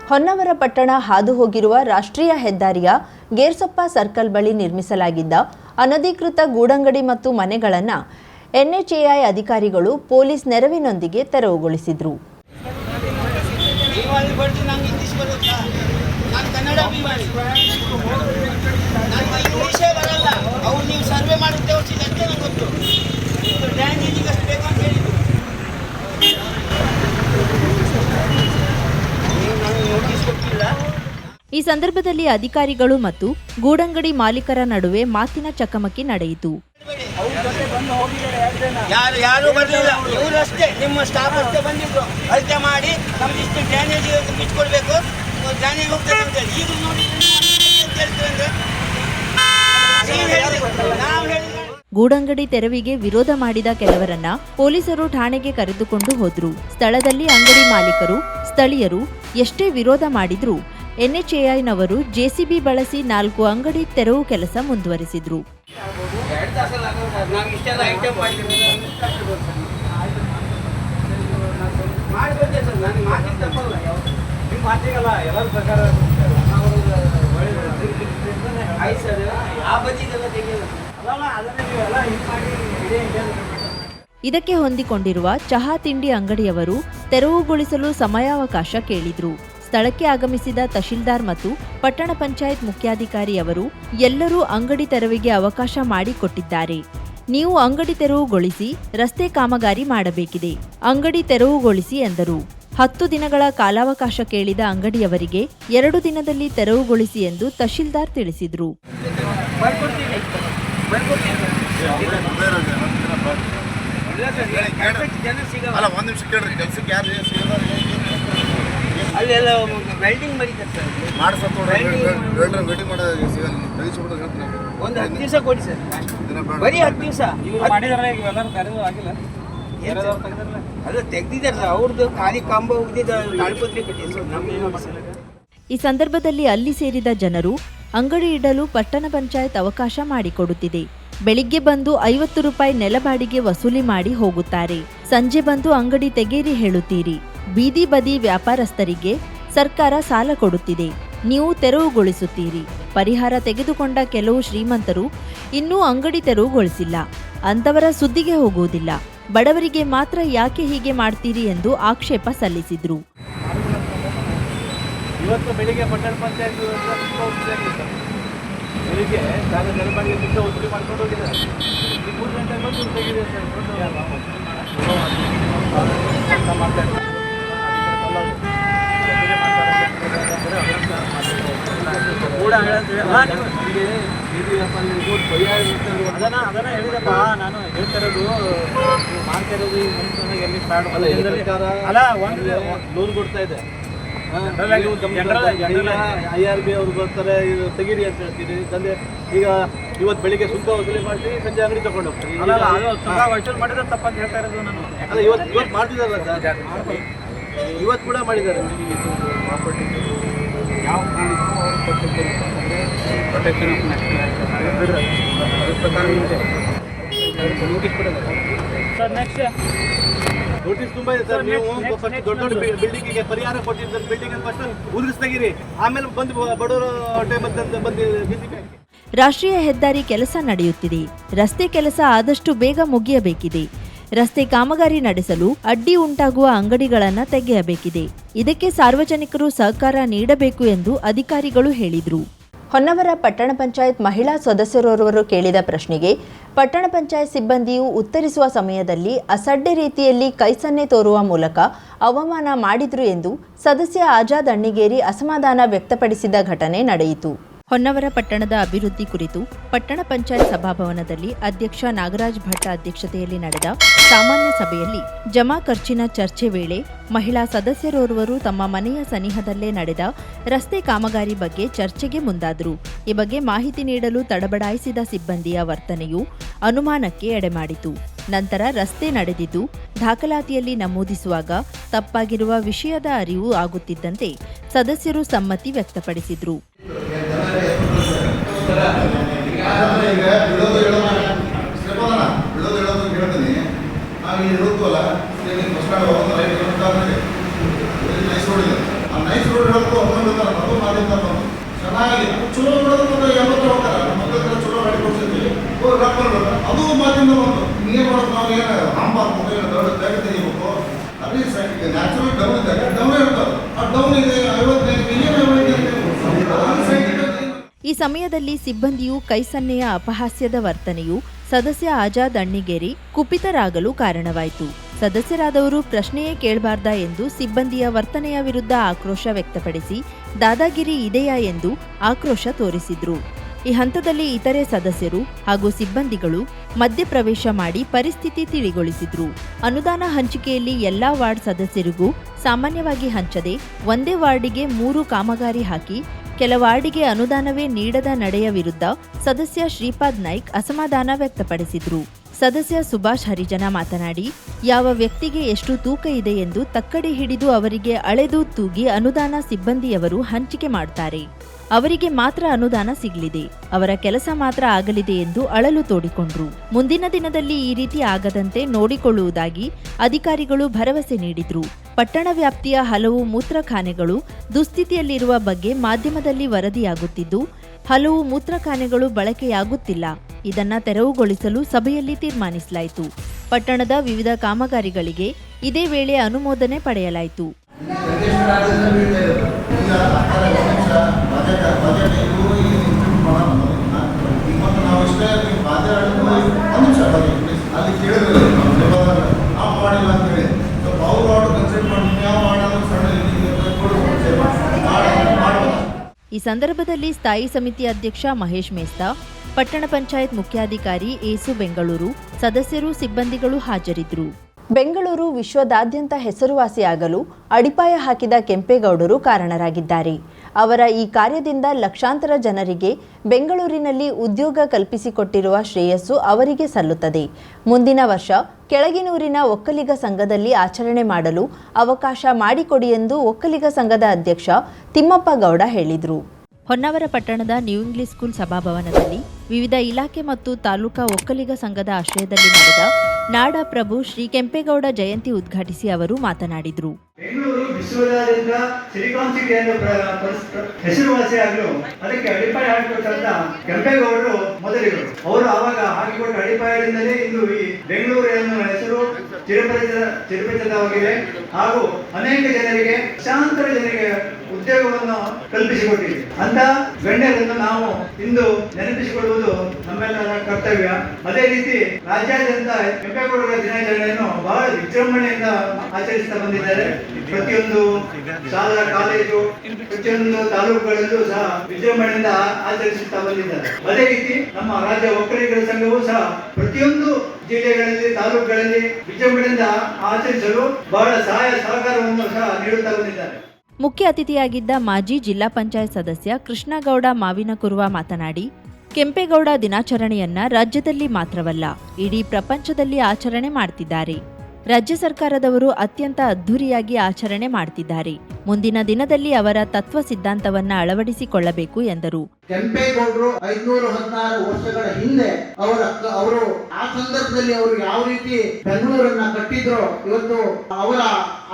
ಹೊನ್ನವರ ಪಟ್ಟಣ ಹಾದು ಹೋಗಿರುವ ರಾಷ್ಟ್ರೀಯ ಹೆದ್ದಾರಿಯ ಗೇರ್ಸೊಪ್ಪ ಸರ್ಕಲ್ ಬಳಿ ನಿರ್ಮಿಸಲಾಗಿದ್ದ ಅನಧಿಕೃತ ಗೂಡಂಗಡಿ ಮತ್ತು ಮನೆಗಳನ್ನು ಎನ್ಎಚ್ಎಐ ಅಧಿಕಾರಿಗಳು ಪೊಲೀಸ್ ನೆರವಿನೊಂದಿಗೆ ತೆರವುಗೊಳಿಸಿದರು. ಈ ಸಂದರ್ಭದಲ್ಲಿ ಅಧಿಕಾರಿಗಳು ಮತ್ತು ಗೂಡಂಗಡಿ ಮಾಲೀಕರ ನಡುವೆ ಮಾತಿನ ಚಕಮಕಿ ನಡೆಯಿತು. ಯಾರು ಬರಲಿಲ್ಲ, ಇವರಷ್ಟೇ ನಿಮ್ಮ ಸ್ಟಾಫ್ ಅಷ್ಟೇ ಬಂದಿದ್ರು. ಅಳತೆ ಮಾಡಿ ನಮ್ಗೆ ಇಷ್ಟು ಡ್ಯಾನೇಜ್ ಬಿಚ್ಕೊಳ್ಬೇಕು, ಡ್ಯಾನೇಜ್ ಹೋಗ್ತದೆ ಅಂತ ಹೇಳಿ ಈಗ ನೋಡಿ ಗೂಡಂಗಡಿ ತೆರವಿಗೆ ವಿರೋಧ ಮಾಡಿದ ಕೆಲವರನ್ನ ಪೊಲೀಸರು ಠಾಣೆಗೆ ಕರೆದುಕೊಂಡು ಹೋದ್ರು. ಸ್ಥಳದಲ್ಲಿ ಅಂಗಡಿ ಮಾಲೀಕರು, ಸ್ಥಳೀಯರು ಎಷ್ಟೇ ವಿರೋಧ ಮಾಡಿದ್ರೂ ಎನ್ಎಚ್ಎಐನವರು ಜೆಸಿಬಿ ಬಳಸಿ 4 ಅಂಗಡಿ ತೆರವು ಕೆಲಸ ಮುಂದುವರೆಸಿದ್ರು. ಇದಕ್ಕೆ ಹೊಂದಿಕೊಂಡಿರುವ ಚಹಾ ತಿಂಡಿ ಅಂಗಡಿಯವರು ತೆರವುಗೊಳಿಸಲು ಸಮಯಾವಕಾಶ ಕೇಳಿದ್ರು. ಸ್ಥಳಕ್ಕೆ ಆಗಮಿಸಿದ ತಹಶೀಲ್ದಾರ್ ಮತ್ತು ಪಟ್ಟಣ ಪಂಚಾಯತ್ ಮುಖ್ಯಾಧಿಕಾರಿ ಅವರು ಎಲ್ಲರೂ ಅಂಗಡಿ ತೆರವಿಗೆ ಅವಕಾಶ ಮಾಡಿಕೊಟ್ಟಿದ್ದಾರೆ. ನೀವು ಅಂಗಡಿ ತೆರವುಗೊಳಿಸಿ ರಸ್ತೆ ಕಾಮಗಾರಿ ಮಾಡಬೇಕಿದೆ, ಅಂಗಡಿ ತೆರವುಗೊಳಿಸಿ ಎಂದರು. 10 ದಿನಗಳ ಕಾಲಾವಕಾಶ ಕೇಳಿದ ಅಂಗಡಿಯವರಿಗೆ 2 ದಿನದಲ್ಲಿ ತೆರವುಗೊಳಿಸಿ ಎಂದು ತಹಶೀಲ್ದಾರ್ ತಿಳಿಸಿದರು. ಅಲ್ಲೆಲ್ಲ ವೆಲ್ಡಿಂಗ್ ಒಂದು 10 ದಿವಸ ಕೊಡಿ ಸರ್, ಬರೀ 10 ದಿವಸ ಅಲ್ಲ ತೆಗ್ದಿದ್ದಾರೆ ಸರ್. ಅವ್ರದ್ದು ಖಾಲಿ ಕಾಂಬ ಹೋಗಿದ್ದ ತಾಳ್ಪತ್ರೆ ಕಟ್ಟಿದ್ರು. ಈ ಸಂದರ್ಭದಲ್ಲಿ ಅಲ್ಲಿ ಸೇರಿದ ಜನರು ಅಂಗಡಿ ಇಡಲು ಪಟ್ಟಣ ಪಂಚಾಯತ್ ಅವಕಾಶ ಮಾಡಿಕೊಡುತ್ತಿದೆ. ಬೆಳಿಗ್ಗೆ ಬಂದು 50 ರೂಪಾಯಿ ನೆಲ ಬಾಡಿಗೆ ವಸೂಲಿ ಮಾಡಿ ಹೋಗುತ್ತಾರೆ. ಸಂಜೆ ಬಂದು ಅಂಗಡಿ ತೆಗೆಯಿರಿ ಹೇಳುತ್ತೀರಿ. ಬೀದಿ ಬದಿ ವ್ಯಾಪಾರಸ್ಥರಿಗೆ ಸರ್ಕಾರ ಸಾಲ ಕೊಡುತ್ತಿದೆ, ನೀವು ತೆರವುಗೊಳಿಸುತ್ತೀರಿ. ಪರಿಹಾರ ತೆಗೆದುಕೊಂಡ ಕೆಲವು ಶ್ರೀಮಂತರು ಇನ್ನೂ ಅಂಗಡಿ ತೆರವುಗೊಳಿಸಿಲ್ಲ, ಅಂತವರ ಸುದ್ದಿಗೆ ಹೋಗುವುದಿಲ್ಲ, ಬಡವರಿಗೆ ಮಾತ್ರ ಯಾಕೆ ಹೀಗೆ ಮಾಡ್ತೀರಿ ಎಂದು ಆಕ್ಷೇಪ ಸಲ್ಲಿಸಿದ್ರು. ಇವತ್ತು ಬೆಳಿಗ್ಗೆ ಪಟ್ಟಣ ಪಂಚಾಯತ್ ಬೆಳಿಗ್ಗೆ ನೆಲಬಾಡಿಗೆ ದುಡ್ಡು ವಸೂಲಿ ಮಾಡ್ಕೊಂಡು ಹೋಗಿದ್ದಾರೆ. 3 ಗಂಟೆಗೆ ಬಂದು ತೆಗಿದೆ ಅದನ್ನ ಹೇಳಿದಪ್ಪ. ನಾನು ಹೇಳ್ತಾ ಇರೋದು ಮಾಡ್ತಾ ಇರೋದು ಈ ಮನುಷ್ಯನಿಗೆ ಎಲ್ಲಿ ಸ್ಟಾರ್ಟ್ ಅಲ್ಲ, ಒಂದು ಲೋನ್ ಕೊಡ್ತಾ ಇದೆ. IRB ಅವರು ಬರ್ತಾರೆ, ಇದು ತೆಗೀರಿ ಅಂತ ಹೇಳ್ತೀರಿ. ತಂದೆ ಈಗ ಇವತ್ತು ಬೆಳಿಗ್ಗೆ ಸುಂಕ ವಸೂಲಿ ಮಾಡ್ತೀವಿ, ಸಂಜೆ ಅಂಗಡಿ ತಗೊಂಡು ಹೋಗ್ತೀವಿ. ವಸೂಲಿ ಮಾಡಿದ್ರೆ ತಪ್ಪಂತ ಹೇಳ್ತಾ ಇರೋದು ನಾನು. ಅಲ್ಲ, ಇವತ್ತು ಮಾಡ್ತಿದ್ದಾರಲ್ಲ ಸರ್, ಇವತ್ತು ಕೂಡ ಮಾಡಿದ್ದಾರೆ. ಯಾವ ಸರ್ ನೆಕ್ಸ್ಟ್ ನೋಟಿಸ್ ತುಂಬಾ ಇದೆ ಸರ್. ನೀವು ದೊಡ್ಡ ದೊಡ್ಡ ಬಿಲ್ಡಿಂಗಿಗೆ ಪರಿಹಾರ ಕೊಟ್ಟಿದ್ದ ಬಿಲ್ಡಿಂಗ್ ಫಸ್ಟ್ ಉದುರಿಸಿ ತೆಗೀರಿ, ಆಮೇಲೆ ಬಂದು ಬಡವರು ಟೈಮ್ ಬಂದು ಬಿಸಿ. ರಾಷ್ಟ್ರೀಯ ಹೆದ್ದಾರಿ ಕೆಲಸ ನಡೆಯುತ್ತಿದೆ. ರಸ್ತೆ ಕೆಲಸ ಆದಷ್ಟು ಬೇಗ ಮುಗಿಯಬೇಕಿದೆ. ರಸ್ತೆ ಕಾಮಗಾರಿ ನಡೆಸಲು ಅಡ್ಡಿ ಉಂಟಾಗುವ ಅಂಗಡಿಗಳನ್ನು ತೆಗೆಯಬೇಕಿದೆ. ಇದಕ್ಕೆ ಸಾರ್ವಜನಿಕರು ಸಹಕಾರ ನೀಡಬೇಕು ಎಂದು ಅಧಿಕಾರಿಗಳು ಹೇಳಿದರು. ಹೊನ್ನವರ ಪಟ್ಟಣ ಪಂಚಾಯತ್ ಮಹಿಳಾ ಸದಸ್ಯರೋರ್ವರು ಕೇಳಿದ ಪ್ರಶ್ನೆಗೆ ಪಟ್ಟಣ ಪಂಚಾಯತ್ ಸಿಬ್ಬಂದಿಯು ಉತ್ತರಿಸುವ ಸಮಯದಲ್ಲಿ ಅಸಡ್ಡೆ ರೀತಿಯಲ್ಲಿ ಕೈಸನ್ನೆ ತೋರುವ ಮೂಲಕ ಅವಮಾನ ಮಾಡಿದ್ರು ಎಂದು ಸದಸ್ಯ ಆಜಾದ್ ಅಣ್ಣಿಗೇರಿ ಅಸಮಾಧಾನ ವ್ಯಕ್ತಪಡಿಸಿದ ಘಟನೆ ನಡೆಯಿತು. ಹೊನ್ನವರ ಪಟ್ಟಣದ ಅಭಿವೃದ್ಧಿ ಕುರಿತು ಪಟ್ಟಣ ಪಂಚಾಯತ್ ಸಭಾಭವನದಲ್ಲಿ ಅಧ್ಯಕ್ಷ ನಾಗರಾಜ್ ಭಟ್ ಅಧ್ಯಕ್ಷತೆಯಲ್ಲಿ ನಡೆದ ಸಾಮಾನ್ಯ ಸಭೆಯಲ್ಲಿ ಜಮಾ ಖರ್ಚಿನ ಚರ್ಚೆ ವೇಳೆ ಮಹಿಳಾ ಸದಸ್ಯರೋರ್ವರು ತಮ್ಮ ಮನೆಯ ಸನಿಹದಲ್ಲೇ ನಡೆದ ರಸ್ತೆ ಕಾಮಗಾರಿ ಬಗ್ಗೆ ಚರ್ಚೆಗೆ ಮುಂದಾದರು. ಈ ಬಗ್ಗೆ ಮಾಹಿತಿ ನೀಡಲು ತಡಬಡಾಯಿಸಿದ ಸಿಬ್ಬಂದಿಯ ವರ್ತನೆಯು ಅನುಮಾನಕ್ಕೆ ಎಡೆಮಾಡಿತು. ನಂತರ ರಸ್ತೆ ನಡೆದಿದ್ದು ದಾಖಲಾತಿಯಲ್ಲಿ ನಮೂದಿಸುವಾಗ ತಪ್ಪಾಗಿರುವ ವಿಷಯದ ಅರಿವು ಆಗುತ್ತಿದ್ದಂತೆ ಸದಸ್ಯರು ಸಮ್ಮತಿ ವ್ಯಕ್ತಪಡಿಸಿದರು. ನೈಸ್ ರೋಡ್ ಅದು ಮಾಧ್ಯಮ ಚೆನ್ನಾಗಿ ಚಲೋ ಮಾಡೋದು ಎಂಬತ್ತು ಹೋಗ್ತಾರೆ ನಮ್ಮ ಮಕ್ಕಳ ಚಲೋ ಗಾಡಿ ಕೊಡ್ಸಿದ್ವಿ ಅದು ಮಾಧ್ಯಮ ಬಂತು ನೀರು ಮಾಡೋದು ನಾವು ಏನು ಹಂಬ ದೊಡ್ಡ ಬೇಗ ತೆಗಿಬೇಕು ಅದೇ ಸೈಡ್ಗೆ ನ್ಯಾಚುರಲ್ ಡೌನ್ ಇದ್ದಾಗ ಡೌನ್ ಇರ್ತದೆ ಆ ಡೌನ್ ಇದೆ 55 ಈ ಸಮಯದಲ್ಲಿ ಸಿಬ್ಬಂದಿಯು ಕೈಸನ್ನೆಯ ಅಪಹಾಸ್ಯದ ವರ್ತನೆಯು ಸದಸ್ಯ ಆಜಾದ್ ಅಣ್ಣಿಗೇರಿ ಕುಪಿತರಾಗಲು ಕಾರಣವಾಯಿತು. ಸದಸ್ಯರಾದವರು ಪ್ರಶ್ನೆಯೇ ಕೇಳಬಾರ್ದಾ ಎಂದು ಸಿಬ್ಬಂದಿಯ ವರ್ತನೆಯ ವಿರುದ್ಧ ಆಕ್ರೋಶ ವ್ಯಕ್ತಪಡಿಸಿ ದಾದಾಗಿರಿ ಇದೆಯಾ ಎಂದು ಆಕ್ರೋಶ ತೋರಿಸಿದ್ರು. ಈ ಹಂತದಲ್ಲಿ ಇತರೆ ಸದಸ್ಯರು ಹಾಗೂ ಸಿಬ್ಬಂದಿಗಳು ಮಧ್ಯಪ್ರವೇಶ ಮಾಡಿ ಪರಿಸ್ಥಿತಿ ತಿಳಿಗೊಳಿಸಿದ್ರು. ಅನುದಾನ ಹಂಚಿಕೆಯಲ್ಲಿ ಎಲ್ಲಾ ವಾರ್ಡ್ ಸದಸ್ಯರಿಗೂ ಸಾಮಾನ್ಯವಾಗಿ ಹಂಚದೆ ಒಂದೇ ವಾರ್ಡಿಗೆ 3 ಕಾಮಗಾರಿ ಹಾಕಿ ಕೆಲ ವಾರ್ಡಿಗೆ ಅನುದಾನವೇ ನೀಡದ ನಡೆಯ ವಿರುದ್ಧ ಸದಸ್ಯ ಶ್ರೀಪಾದ್ ನಾಯ್ಕ್ ಅಸಮಾಧಾನ ವ್ಯಕ್ತಪಡಿಸಿದ್ರು. ಸದಸ್ಯ ಸುಭಾಷ್ ಹರಿಜನ ಮಾತನಾಡಿ, ಯಾವ ವ್ಯಕ್ತಿಗೆ ಎಷ್ಟು ತೂಕ ಇದೆ ಎಂದು ತಕ್ಕಡಿ ಹಿಡಿದು ಅವರಿಗೆ ಅಳೆದು ತೂಗಿ ಅನುದಾನ ಸಿಬ್ಬಂದಿಯವರು ಹಂಚಿಕೆ ಮಾಡ್ತಾರೆ. ಅವರಿಗೆ ಮಾತ್ರ ಅನುದಾನ ಸಿಗಲಿದೆ, ಅವರ ಕೆಲಸ ಮಾತ್ರ ಆಗಲಿದೆ ಎಂದು ಅಳಲು ತೋಡಿಕೊಂಡ್ರು. ಮುಂದಿನ ದಿನದಲ್ಲಿ ಈ ರೀತಿ ಆಗದಂತೆ ನೋಡಿಕೊಳ್ಳುವುದಾಗಿ ಅಧಿಕಾರಿಗಳು ಭರವಸೆ ನೀಡಿದ್ರು. ಪಟ್ಟಣ ವ್ಯಾಪ್ತಿಯ ಹಲವು ಮೂತ್ರಖಾನೆಗಳು ದುಸ್ಥಿತಿಯಲ್ಲಿರುವ ಬಗ್ಗೆ ಮಾಧ್ಯಮದಲ್ಲಿ ವರದಿಯಾಗುತ್ತಿದ್ದು, ಹಲವು ಮೂತ್ರಖಾನೆಗಳು ಬಳಕೆಯಾಗುತ್ತಿಲ್ಲ. ಇದನ್ನ ತೆರವುಗೊಳಿಸಲು ಸಭೆಯಲ್ಲಿ ತೀರ್ಮಾನಿಸಲಾಯಿತು. ಪಟ್ಟಣದ ವಿವಿಧ ಕಾಮಗಾರಿಗಳಿಗೆ ಇದೇ ವೇಳೆ ಅನುಮೋದನೆ ಪಡೆಯಲಾಯಿತು. ಈ ಸಂದರ್ಭದಲ್ಲಿ ಸ್ಥಾಯಿ ಸಮಿತಿ ಅಧ್ಯಕ್ಷ ಮಹೇಶ್ ಮೇಸ್ತಾ, ಪಟ್ಟಣ ಪಂಚಾಯತ್ ಮುಖ್ಯಾಧಿಕಾರಿ ಏಸು ಬೆಂಗಳೂರು, ಸದಸ್ಯರು ಸಿಬ್ಬಂದಿಗಳು ಹಾಜರಿದ್ದರು. ಬೆಂಗಳೂರು ವಿಶ್ವದಾದ್ಯಂತ ಹೆಸರುವಾಸಿಯಾಗಲು ಅಡಿಪಾಯ ಹಾಕಿದ ಕೆಂಪೇಗೌಡರು ಕಾರಣರಾಗಿದ್ದಾರೆ. ಅವರ ಈ ಕಾರ್ಯದಿಂದ ಲಕ್ಷಾಂತರ ಜನರಿಗೆ ಬೆಂಗಳೂರಿನಲ್ಲಿ ಉದ್ಯೋಗ ಕಲ್ಪಿಸಿಕೊಟ್ಟಿರುವ ಶ್ರೇಯಸ್ಸು ಅವರಿಗೆ ಸಲ್ಲುತ್ತದೆ. ಮುಂದಿನ ವರ್ಷ ಕೆಳಗಿನೂರಿನ ಒಕ್ಕಲಿಗ ಸಂಘದಲ್ಲಿ ಆಚರಣೆ ಮಾಡಲು ಅವಕಾಶ ಮಾಡಿಕೊಡಿ ಎಂದು ಒಕ್ಕಲಿಗ ಸಂಘದ ಅಧ್ಯಕ್ಷ ತಿಮ್ಮಪ್ಪ ಗೌಡ ಹೇಳಿದರು. ಹೊನ್ನಾವರ ಪಟ್ಟಣದ ನ್ಯೂ ಇಂಗ್ಲಿಷ್ ಸ್ಕೂಲ್ ಸಭಾಭವನದಲ್ಲಿ ವಿವಿಧ ಇಲಾಖೆ ಮತ್ತು ತಾಲೂಕಾ ಒಕ್ಕಲಿಗ ಸಂಘದ ಆಶ್ರಯದಲ್ಲಿ ನಡೆದ ನಾಡ ಪ್ರಭು ಶ್ರೀ ಕೆಂಪೇಗೌಡ ಜಯಂತಿ ಉದ್ಘಾಟಿಸಿ ಅವರು ಮಾತನಾಡಿದರು. ಬೆಂಗಳೂರು ವಿಶ್ವದಾದ್ಯಂತ ಸಿಲಿಕಾನ್ ಸಿಟಿ ಎಂದು ಹೆಸರುವಾಸಿಯಾಗಲು ಅದಕ್ಕೆ ಅಡಿಪಾಯ ಹಾಕಿಕೊಟ್ಟಂತ ಕೆಂಪೇಗೌಡರು ಮೊದಲಿಗರು. ಅವರು ಆವಾಗ ಹಾಕಿಕೊಟ್ಟ ಅಡಿಪಾಯದಿಂದಲೇ ಇಂದು ಈ ಬೆಂಗಳೂರು ಎನ್ನುವ ಹೆಸರು ಚಿರಪರಿಚಿತವಾಗಿದೆ ಹಾಗೂ ಅನೇಕ ಜನರಿಗೆ, ಲಕ್ಷಾಂತರ ಜನರಿಗೆ ಉದ್ಯೋಗವನ್ನು ಕಲ್ಪಿಸಿಕೊಟ್ಟಿದೆ. ಅಂತ ಗಣ್ಯರನ್ನು ನಾವು ಇಂದು ನೆನಪಿಸಿಕೊಳ್ಳುವುದು ನಮ್ಮೆಲ್ಲರ ಕರ್ತವ್ಯ. ಅದೇ ರೀತಿ ರಾಜ್ಯಾದ್ಯಂತ ಕೆಂಪೇಗೌಡರ ದಿನಾಚರಣೆಯನ್ನು ಬಹಳ ವಿಜೃಂಭಣೆಯಿಂದ ಆಚರಿಸುತ್ತಾ ಬಂದಿದ್ದಾರೆ. ಪ್ರತಿಯೊಂದು ಶಾಲಾ ಕಾಲೇಜು, ಪ್ರತಿಯೊಂದು ತಾಲೂಕುಗಳಲ್ಲೂ ಸಹ ವಿಜೃಂಭಣೆಯಿಂದ ಆಚರಿಸುತ್ತಾ ಬಂದಿದ್ದಾರೆ. ಅದೇ ರೀತಿ ನಮ್ಮ ರಾಜ್ಯ ಒಕ್ಕಲಿಗರ ಸಂಘವೂ ಸಹ ಪ್ರತಿಯೊಂದು ಜಿಲ್ಲೆಗಳಲ್ಲಿ, ತಾಲೂಕುಗಳಲ್ಲಿ ವಿಜೃಂಭಣೆಯಿಂದ ಆಚರಿಸಲು ಬಹಳ ಸಹಾಯ ಸಹಕಾರವನ್ನು ಸಹ ನೀಡುತ್ತಾ ಬಂದಿದ್ದಾರೆ. ಮುಖ್ಯ ಅತಿಥಿಯಾಗಿದ್ದ ಮಾಜಿ ಜಿಲ್ಲಾ ಪಂಚಾಯತ್ ಸದಸ್ಯ ಕೃಷ್ಣಗೌಡ ಮಾವಿನಕುರುವ ಮಾತನಾಡಿ, ಕೆಂಪೇಗೌಡ ದಿನಾಚರಣೆಯನ್ನ ರಾಜ್ಯದಲ್ಲಿ ಮಾತ್ರವಲ್ಲ, ಇಡೀ ಪ್ರಪಂಚದಲ್ಲಿ ಆಚರಣೆ ಮಾಡ್ತಿದ್ದಾರೆ. ರಾಜ್ಯ ಸರ್ಕಾರದವರು ಅತ್ಯಂತ ಅದ್ಧೂರಿಯಾಗಿ ಆಚರಣೆ ಮಾಡ್ತಿದ್ದಾರೆ. ಮುಂದಿನ ದಿನದಲ್ಲಿ ಅವರ ತತ್ವ ಸಿದ್ಧಾಂತವನ್ನ ಅಳವಡಿಸಿಕೊಳ್ಳಬೇಕು ಎಂದರು. ಕೆಂಪೇಗೌಡರು 516 ವರ್ಷಗಳ ಹಿಂದೆ ಅವರು ಆ ಸಂದರ್ಭದಲ್ಲಿ ಅವರು ಯಾವ ರೀತಿ ಬೆಂಗಳೂರನ್ನ ಕಟ್ಟಿದ್ರು, ಇವತ್ತು ಅವರ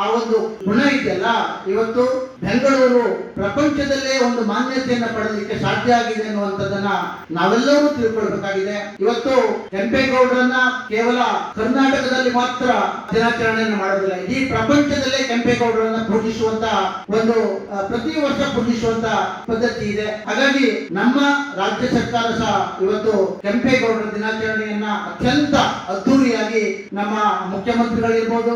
ಆ ಒಂದು ಗುಣ ಇದೆಯಲ್ಲ, ಇವತ್ತು ಬೆಂಗಳೂರು ಪ್ರಪಂಚದಲ್ಲೇ ಒಂದು ಮಾನ್ಯತೆಯನ್ನ ಪಡೆಯಲಿಕ್ಕೆ ಸಾಧ್ಯ ಆಗಿದೆ ಅನ್ನುವಂಥದ್ದನ್ನ ನಾವೆಲ್ಲರೂ ತಿಳ್ಕೊಳ್ಬೇಕಾಗಿದೆ. ಇವತ್ತು ಕೆಂಪೇಗೌಡರನ್ನ ಕೇವಲ ಕರ್ನಾಟಕದಲ್ಲಿ ಮಾತ್ರ ದಿನಾಚರಣೆಯನ್ನು ಮಾಡೋದಿಲ್ಲ, ಇಡೀ ಪ್ರಪಂಚದಲ್ಲೇ ಕೆಂಪೇಗೌಡರನ್ನ ಪೂಜಿಸುವಂತ ಒಂದು ಪ್ರತಿ ವರ್ಷ ಪೂಜಿಸುವಂತ ಪದ್ಧತಿ ಇದೆ. ಹಾಗಾಗಿ ನಮ್ಮ ರಾಜ್ಯ ಸರ್ಕಾರ ಸಹ ಇವತ್ತು ಕೆಂಪೇಗೌಡರ ದಿನಾಚರಣೆಯನ್ನ ಅತ್ಯಂತ ಅದ್ದೂರಿಯಾಗಿ ನಮ್ಮ ಮುಖ್ಯಮಂತ್ರಿಗಳಿರ್ಬೋದು,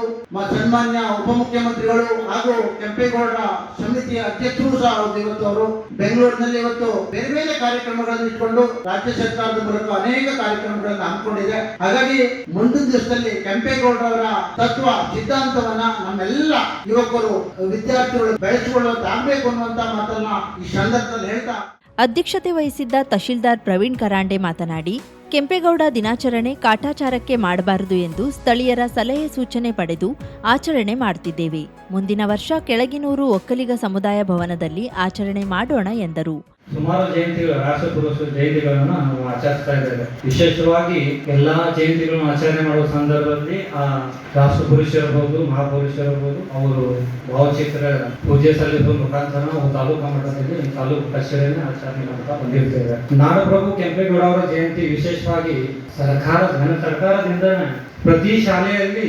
ಸನ್ಮಾನ್ಯ ಉಪಮುಖ್ಯಮಂತ್ರಿಗಳು ಹಾಗೂ ಕೆಂಪೇಗೌಡರ ಸಮಿತಿಯ ಅಧ್ಯಕ್ಷರು ಸಹ ಇವತ್ತು ಅವರು ಬೆಂಗಳೂರಿನಲ್ಲಿ ಇವತ್ತು ಬೇರೆ ಬೇರೆ ಕಾರ್ಯಕ್ರಮಗಳನ್ನು ಇಟ್ಕೊಂಡು ರಾಜ್ಯ ಸರ್ಕಾರದ ಮೂಲಕ ಅನೇಕ ಕಾರ್ಯಕ್ರಮಗಳನ್ನು ಹಮ್ಮಿಕೊಂಡಿದೆ. ಹಾಗಾಗಿ ಮುಂದಿನ ದಿವಸದಲ್ಲಿ ಕೆಂಪೇಗೌಡರವರ ತತ್ವ ಸಿದ್ಧಾಂತವನ್ನ ನಮ್ಮೆಲ್ಲ ಯುವಕರು, ವಿದ್ಯಾರ್ಥಿಗಳು ಬೆಳೆಸಿಕೊಳ್ಳುವಂತಾಗಬೇಕು ಅನ್ನುವಂತ ಮಾತನ್ನ ಈ ಸಂದರ್ಭದಲ್ಲಿ ಹೇಳ್ತಾ ಅಧ್ಯಕ್ಷತೆ ವಹಿಸಿದ್ದ ತಹಶೀಲ್ದಾರ್ ಪ್ರವೀಣ್ ಕರಾಂಡೆ ಮಾತನಾಡಿ, ಕೆಂಪೇಗೌಡ ದಿನಾಚರಣೆ ಕಾಟಾಚಾರಕ್ಕೆ ಮಾಡಬಾರದು ಎಂದು ಸ್ಥಳೀಯರ ಸಲಹೆ ಸೂಚನೆ ಪಡೆದು ಆಚರಣೆ ಮಾಡ್ತಿದ್ದೇವೆ. ಮುಂದಿನ ವರ್ಷ ಕೆಳಗಿನೂರು ಒಕ್ಕಲಿಗ ಸಮುದಾಯ ಭವನದಲ್ಲಿ ಆಚರಣೆ ಮಾಡೋಣ ಎಂದರು. ಸುಮಾರು ಜಯಂತಿಗಳು, ರಾಷ್ಟ್ರ ಪುರಸ್ಕೃತ ಜಯಂತಿಗಳನ್ನು ನಾವು ಆಚರಿಸ್ತಾ ಇದ್ದೇವೆ. ವಿಶೇಷವಾಗಿ ಎಲ್ಲಾ ಜಯಂತಿಗಳನ್ನು ಆಚರಣೆ ಮಾಡುವ ಸಂದರ್ಭದಲ್ಲಿ ಆ ರಾಷ್ಟ್ರ ಪುರುಷರಿರ್ಬೋದು, ಮಹಾಪುರುಷರಿರ್ಬೋದು, ಅವರು ಭಾವಚಿತ್ರ ಪೂಜೆ ಸಲ್ಲಿಸುವ ಮುಖಾಂತರ ನಾವು ತಾಲೂಕು ಮಟ್ಟದಲ್ಲಿ ತಾಲೂಕು ಕಚೇರಿಯನ್ನು ಆಚರಣೆ ಮಾಡ್ತಾ ಬಂದಿರ್ತೇವೆ. ನಾಡಪ್ರಭು ಕೆಂಪೇಗೌಡ ಅವರ ಜಯಂತಿ ವಿಶೇಷವಾಗಿ ಸರ್ಕಾರದಿಂದ ಪ್ರತಿ ಶಾಲೆಯಲ್ಲಿ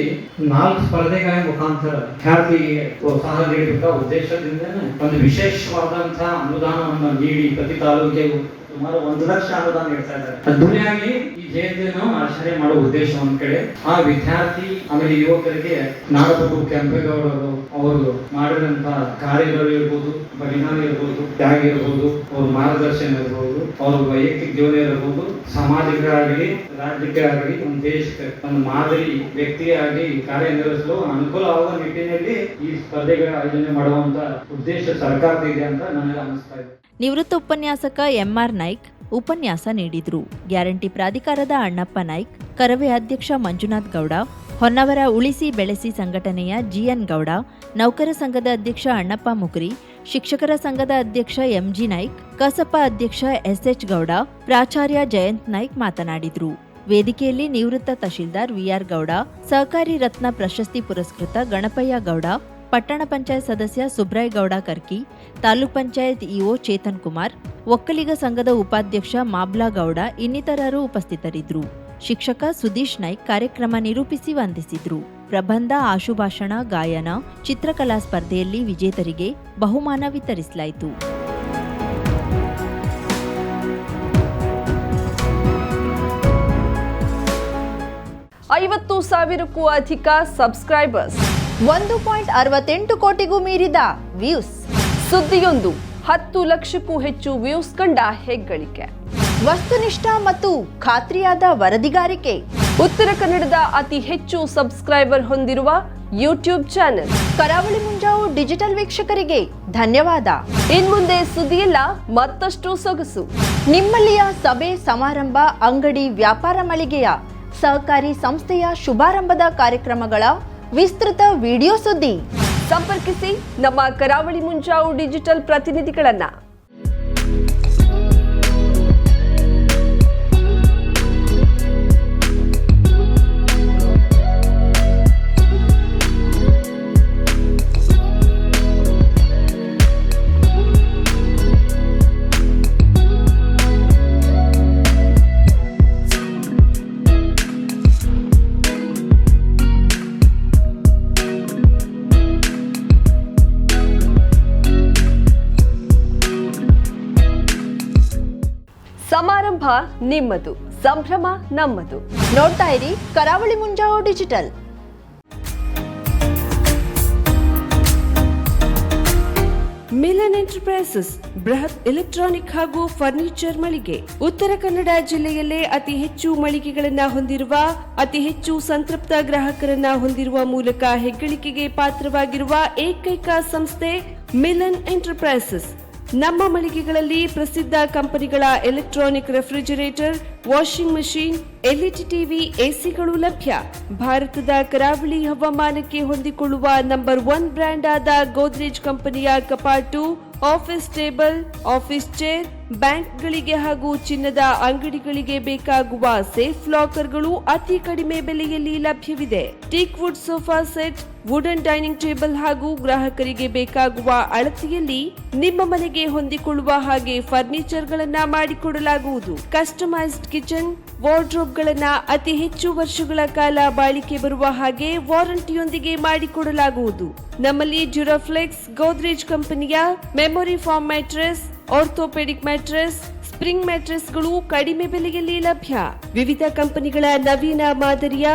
4 ಸ್ಪರ್ಧೆಗಳ ಮುಖಾಂತರ ವಿದ್ಯಾರ್ಥಿಗೆ ಪ್ರೋತ್ಸಾಹ ನೀಡುವ ಉದ್ದೇಶದಿಂದ ಒಂದು ವಿಶೇಷವಾದಂತಹ ಅನುದಾನವನ್ನು ನೀಡಿ ಪ್ರತಿ ತಾಲೂಕಿಗೆ ಸುಮಾರು 1 ಲಕ್ಷ ಅನುದಾನ ನೀಡ್ತಾ ಇದ್ದಾರೆ. ಅದ್ದೂರಿಯಾಗಿ ಈ ಜಯಂತಿಯನ್ನು ಆಚರಣೆ ಮಾಡುವ ಉದ್ದೇಶ ಒಂದ್ ಕಡೆ, ಆ ವಿದ್ಯಾರ್ಥಿ ಆಮೇಲೆ ಯುವಕರಿಗೆ ನಾಡಪ್ರಭು ಕೆಂಪೇಗೌಡರು ಅವರು ಮಾಡಿದಂತಹ ಕಾರ್ಯಗಳು ಇರ್ಬೋದು, ಬಲಿದಾನ ಇರ್ಬೋದು, ತ್ಯಾಗ ಇರ್ಬೋದು, ಅವ್ರ ಮಾರ್ಗದರ್ಶನ ಇರ್ಬೋದು, ಅವ್ರ ವೈಯಕ್ತಿಕ ಜೀವನ ಇರ್ಬೋದು, ಸಮಾಜಕ್ಕೆ ಆಗಲಿ ರಾಜ್ಯಕ್ಕೆ ಆಗಲಿ ಒಂದು ದೇಶಕ್ಕೆ ಒಂದು ಮಾದರಿ ವ್ಯಕ್ತಿಯಾಗಿ ಕಾರ್ಯನಿರ್ವಹಿಸಲು ಅನುಕೂಲವಾಗುವ ನಿಟ್ಟಿನಲ್ಲಿ ಈ ಸ್ಪರ್ಧೆಗಳ ಆಯೋಜನೆ ಮಾಡುವಂತ ಉದ್ದೇಶ ಸರ್ಕಾರದಿದೆ ಅಂತ ನನಗೆ ಅನಿಸ್ತಾ ಇದೆ. ನಿವೃತ್ತ ಉಪನ್ಯಾಸಕ ಎಂಆರ್ ನಾಯ್ಕ್ ಉಪನ್ಯಾಸ ನೀಡಿದ್ರು. ಗ್ಯಾರಂಟಿ ಪ್ರಾಧಿಕಾರದ ಅಣ್ಣಪ್ಪ ನಾಯ್ಕ್, ಕರವೇ ಅಧ್ಯಕ್ಷ ಮಂಜುನಾಥ್ ಗೌಡ, ಹೊನ್ನವರ ಉಳಿಸಿ ಬೆಳೆಸಿ ಸಂಘಟನೆಯ ಜಿಎನ್ ಗೌಡ, ನೌಕರ ಸಂಘದ ಅಧ್ಯಕ್ಷ ಅಣ್ಣಪ್ಪ ಮುಕುರಿ, ಶಿಕ್ಷಕರ ಸಂಘದ ಅಧ್ಯಕ್ಷ ಎಂಜಿ ನಾಯ್ಕ್, ಕಸಪ ಅಧ್ಯಕ್ಷ ಎಸ್ಎಚ್ ಗೌಡ, ಪ್ರಾಚಾರ್ಯ ಜಯಂತ್ ನಾಯ್ಕ್ ಮಾತನಾಡಿದ್ರು. ವೇದಿಕೆಯಲ್ಲಿ ನಿವೃತ್ತ ತಹಶೀಲ್ದಾರ್ ವಿಆರ್ ಗೌಡ, ಸಹಕಾರಿ ರತ್ನ ಪ್ರಶಸ್ತಿ ಪುರಸ್ಕೃತ ಗಣಪಯ್ಯ ಗೌಡ, ಪಟ್ಟಣ ಪಂಚಾಯತ್ ಸದಸ್ಯ ಸುಬ್ರಾಯ್ ಗೌಡ ಕರ್ಕಿ, ತಾಲೂಕ್ ಪಂಚಾಯತ್ ಇಒ ಚೇತನ್ ಕುಮಾರ್, ಒಕ್ಕಲಿಗ ಸಂಘದ ಉಪಾಧ್ಯಕ್ಷ ಮಾಬ್ಲಾ ಗೌಡ ಇನ್ನಿತರರು ಉಪಸ್ಥಿತರಿದ್ದರು. ಶಿಕ್ಷಕ ಸುದೀಶ್ ನಾಯ್ಕ್ ಕಾರ್ಯಕ್ರಮ ನಿರೂಪಿಸಿ ವಂದಿಸಿದ್ರು. ಪ್ರಬಂಧ, ಆಶುಭಾಷಣ, ಗಾಯನ, ಚಿತ್ರಕಲಾ ಸ್ಪರ್ಧೆಯಲ್ಲಿ ವಿಜೇತರಿಗೆ ಬಹುಮಾನ ವಿತರಿಸಲಾಯಿತು. ಐವತ್ತು ಸಾವಿರಕ್ಕೂ ಅಧಿಕ ಸಬ್ಸ್ಕ್ರೈಬರ್ಸ್, 1.68 ಕೋಟಿಗೂ ಮೀರಿದ ವ್ಯೂಸ್. ಸುದ್ದಿಯೊಂದು 10 ಲಕ್ಷಕ್ಕೂ ಹೆಚ್ಚು ವ್ಯೂಸ್ ಕಂಡ ಹೆಗ್ಗಳಿಕೆ. ವಸ್ತುನಿಷ್ಠ ಮತ್ತು ಖಾತ್ರಿಯಾದ ವರದಿಗಾರಿಕೆ. ಉತ್ತರ ಕನ್ನಡದ ಅತಿ ಹೆಚ್ಚು ಸಬ್ಸ್ಕ್ರೈಬರ್ ಹೊಂದಿರುವ ಯೂಟ್ಯೂಬ್ ಚಾನೆಲ್. ಕರಾವಳಿ ಮುಂಜಾವು ಡಿಜಿಟಲ್ ವೀಕ್ಷಕರಿಗೆ ಧನ್ಯವಾದ. ಇನ್ಮುಂದೆ ಸುದ್ದಿಯಲ್ಲ ಮತ್ತಷ್ಟು ಸೊಗಸು. ನಿಮ್ಮಲ್ಲಿಯ ಸಭೆ, ಸಮಾರಂಭ, ಅಂಗಡಿ, ವ್ಯಾಪಾರ ಮಳಿಗೆಯ, ಸಹಕಾರಿ ಸಂಸ್ಥೆಯ ಶುಭಾರಂಭದ ಕಾರ್ಯಕ್ರಮಗಳ ವಿಸ್ತೃತ ವಿಡಿಯೋ ಸುದ್ದಿ. ಸಂಪರ್ಕಿಸಿ ನಮ್ಮ ಕರಾವಳಿ ಮುಂಜಾವು ಡಿಜಿಟಲ್ ಪ್ರತಿನಿಧಿಗಳನ್ನ. ಸಮಾರಂಭ ನಿಮ್ಮದು, ಸಂಭ್ರಮ ನಮ್ಮದು. ನೋಡ್ತಾ ಇರಿ ಕರಾವಳಿ ಮುಂಜಾವು ಡಿಜಿಟಲ್. ಮಿಲನ್ ಎಂಟರ್ಪ್ರೈಸಸ್ ಬೃಹತ್ ಎಲೆಕ್ಟ್ರಾನಿಕ್ ಹಾಗೂ ಫರ್ನಿಚರ್ ಮಳಿಗೆ. ಉತ್ತರ ಕನ್ನಡ ಜಿಲ್ಲೆಯಲ್ಲೇ ಅತಿ ಹೆಚ್ಚು ಮಳಿಗೆಗಳನ್ನ ಹೊಂದಿರುವ, ಅತಿ ಹೆಚ್ಚು ಸಂತೃಪ್ತ ಗ್ರಾಹಕರನ್ನ ಹೊಂದಿರುವ ಮೂಲಕ ಹೆಗ್ಗಳಿಕೆಗೆ ಪಾತ್ರವಾಗಿರುವ ಏಕೈಕ ಸಂಸ್ಥೆ ಮಿಲನ್ ಎಂಟರ್ಪ್ರೈಸಸ್. ನಮ್ಮ ಮಳಿಗೆಗಳಲ್ಲಿ ಪ್ರಸಿದ್ಧ ಕಂಪನಿಗಳ electronic refrigerator, washing machine, LED TV, ಎಸಿಗಳು ಲಭ್ಯ. ಭಾರತದ ಕರಾವಳಿ ಹವಾಮಾನಕ್ಕೆ ಹೊಂದಿಕೊಳ್ಳುವ ನಂಬರ್ 1 ಬ್ರ್ಯಾಂಡ್ ಆದ ಗೋದ್ರೇಜ್ ಕಂಪನಿಯ ಕಪಾಟು, ಆಫೀಸ್ ಟೇಬಲ್, ಆಫೀಸ್ ಚೇರ್, ಬ್ಯಾಂಕ್ಗಳಿಗೆ ಹಾಗೂ ಚಿನ್ನದ ಅಂಗಡಿಗಳಿಗೆ ಬೇಕಾಗುವ ಸೇಫ್ ಲಾಕರ್ಗಳು ಅತಿ ಕಡಿಮೆ ಬೆಲೆಯಲ್ಲಿ ಲಭ್ಯವಿದೆ. Teak wood sofa set, wooden dining table ಹಾಗೂ ಗ್ರಾಹಕರಿಗೆ ಬೇಕಾಗುವ ಅಳತೆಯಲ್ಲಿ ನಿಮ್ಮ ಮನೆಗೆ ಹೊಂದಿಕೊಳ್ಳುವ ಹಾಗೆ ಫರ್ನಿಚರ್ ಗಳನ್ನ ಮಾಡಿಕೊಡಲಾಗುವುದು. ಕಸ್ಟಮೈಸ್ಡ್ ಕಿಚನ್, ವಾರ್ಡ್ರೋಬ್ ಗಳನ್ನ ಅತಿ ಹೆಚ್ಚು ವರ್ಷಗಳ ಕಾಲ ಬಾಳಿಕೆ ಬರುವ ಹಾಗೆ ವಾರಂಟಿಯೊಂದಿಗೆ ಮಾಡಿಕೊಡಲಾಗುವುದು. ನಮ್ಮಲ್ಲಿ ಡ್ಯೂರಾಫ್ಲೆಕ್ಸ್, ಗೋದ್ರೇಜ್ ಕಂಪನಿಯ memory foam mattress, orthopaedic mattress, spring ಮ್ಯಾಟ್ರೆಸ್ಗಳು ಕಡಿಮೆ ಬೆಲೆಯಲ್ಲಿ ಲಭ್ಯ. ವಿವಿಧ ಕಂಪನಿಗಳ ನವೀನ ಮಾದರಿಯ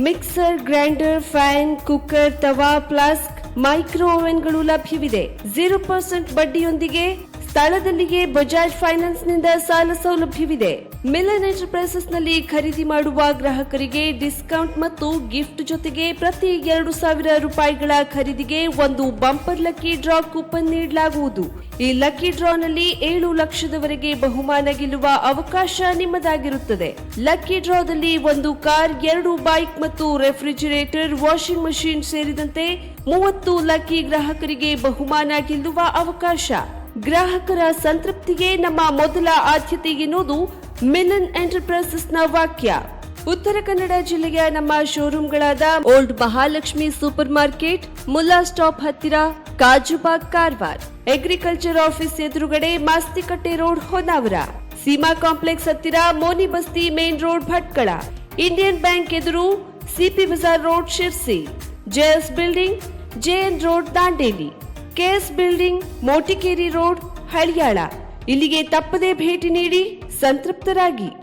mixer, grinder, fan, cooker, tawa, flask, micro ಓವೆನ್ಗಳು ಲಭ್ಯವಿದೆ. 0% ಬಡ್ಡಿಯೊಂದಿಗೆ ಸ್ಥಳದಲ್ಲಿಯೇ ಬಜಾಜ್ ಫೈನಾನ್ಸ್ ನಿಂದ ಸಾಲ ಸೌಲಭ್ಯವಿದೆ. ಮಿಲನ್ ಎಂಟರ್ಪ್ರೈಸಸ್ ನಲ್ಲಿ ಖರೀದಿ ಮಾಡುವ ಗ್ರಾಹಕರಿಗೆ ಡಿಸ್ಕೌಂಟ್ ಮತ್ತು ಗಿಫ್ಟ್ ಜೊತೆಗೆ ಪ್ರತಿ 2,000 ರೂಪಾಯಿಗಳ ಖರೀದಿಗೆ ಒಂದು ಬಂಪರ್ ಲಕ್ಕಿ ಡ್ರಾ ಕೂಪನ್ ನೀಡಲಾಗುವುದು. ಈ ಲಕ್ಕಿ ಡ್ರಾ ನಲ್ಲಿ 7 ಲಕ್ಷದವರೆಗೆ ಬಹುಮಾನ ಗೆಲ್ಲುವ ಅವಕಾಶ ನಿಮ್ಮದಾಗಿರುತ್ತದೆ. ಲಕ್ಕಿ ಡ್ರಾದಲ್ಲಿ 1 ಕಾರ್, 2 ಬೈಕ್ ಮತ್ತು ರೆಫ್ರಿಜರೇಟರ್, ವಾಷಿಂಗ್ ಮಷೀನ್ ಸೇರಿದಂತೆ 30 ಲಕ್ಕಿ ಗ್ರಾಹಕರಿಗೆ ಬಹುಮಾನ ಗೆಲ್ಲುವ ಅವಕಾಶ. ಗ್ರಾಹಕರ ಸಂತೃಪ್ತಿಗೆ ನಮ್ಮ ಮೊದಲ ಆದ್ಯತೆ ಎನ್ನುವುದು ಮಿಲನ್ ಎಂಟರ್ಪ್ರೈಸಸ್ನ ವಾಕ್ಯ. ಉತ್ತರ ಕನ್ನಡ ಜಿಲ್ಲೆಯ ನಮ್ಮ ಶೋರೂಮ್ಗಳಾದ old Mahalakshmi super market, Mulla stop ಹತ್ತಿರ, ಕಾಜುಬಾಗ್ ಕಾರವಾರ, ಅಗ್ರಿಕಲ್ಚರ್ ಆಫೀಸ್ ಎದುರುಗಡೆ ಮಾಸ್ತಿಕಟ್ಟೆ ರೋಡ್ ಹೊನ್ನಾವರ, ಸೀಮಾ ಕಾಂಪ್ಲೆಕ್ಸ್ ಹತ್ತಿರ Moni Basti main road Bhatkal, Indian Bank ಎದುರು CP Bazar road Sirsi, JS building JN road Dandeli, KS building Motikeri road Haliyal. ಇಲ್ಲಿಗೆ ತಪ್ಪದೇ ಭೇಟಿ ನೀಡಿ ಸಂತೃಪ್ತರಾಗಿ.